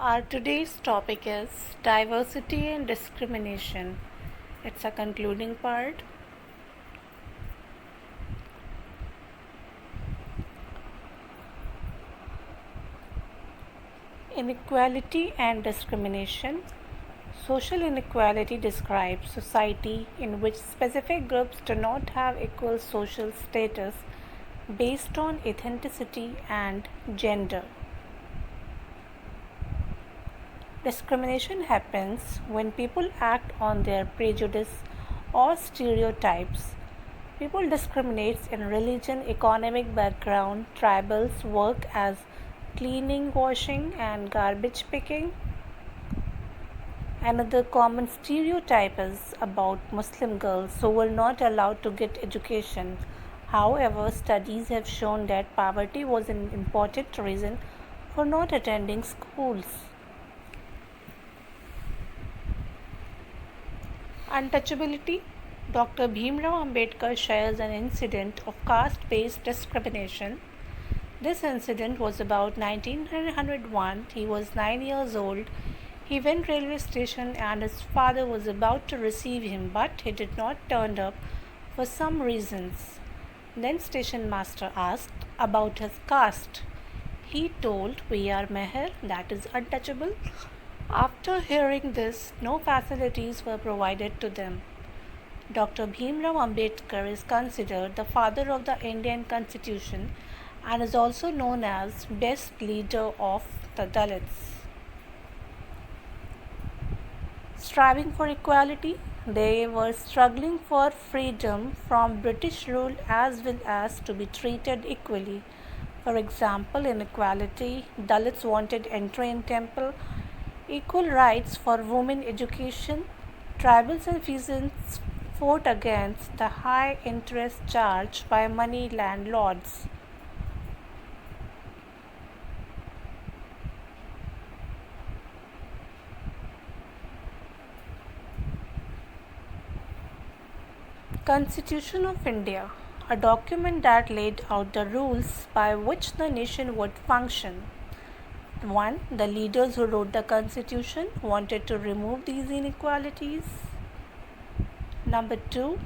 Our today's topic is diversity and discrimination. It's a concluding part. Inequality and discrimination. Social inequality describes society in which specific groups do not have equal social status based on ethnicity and gender. Discrimination happens when people act on their prejudice or stereotypes. People discriminate in religion, economic background, tribals, work as cleaning, washing, and garbage picking. Another common stereotype is about Muslim girls who were not allowed to get education. However, studies have shown that poverty was an important reason for not attending schools. Untouchability. Dr. Bhimrao Ambedkar shares an incident of caste-based discrimination. This incident was about 1901. He was 9 years old. He went railway station and his father was about to receive him, but he did not turn up for some reasons. Then station master asked about his caste. He told, "We are Meher, that is untouchable." After hearing this, no facilities were provided to them. Dr. Bhimrao Ambedkar is considered the father of the Indian Constitution and is also known as best leader of the Dalits. Striving for equality, they were struggling for freedom from British rule as well as to be treated equally. For example, in equality, Dalits wanted entry in temple, equal rights for women education. Tribals and peasants fought against the high interest charged by money landlords. Constitution of India, a document that laid out the rules by which the nation would function. 1. The leaders who wrote the constitution wanted to remove these inequalities. Number 2.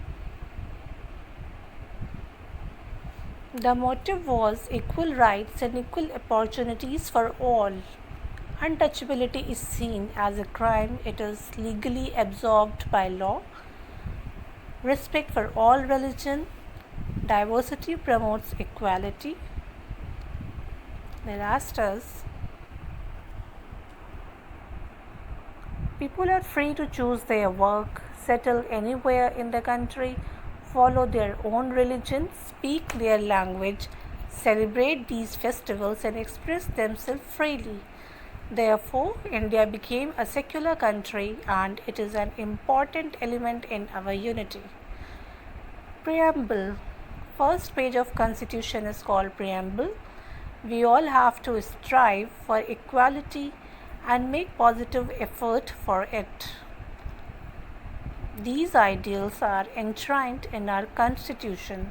The motive was equal rights and equal opportunities for all. Untouchability is seen as a crime. It is legally absorbed by law. Respect for all religion. Diversity promotes equality. The last is people are free to choose their work, settle anywhere in the country, follow their own religion, speak their language, celebrate these festivals, and express themselves freely. Therefore, India became a secular country and it is an important element in our unity. Preamble. First page of Constitution is called Preamble. We all have to strive for equality and make positive effort for it. These ideals are enshrined in our Constitution.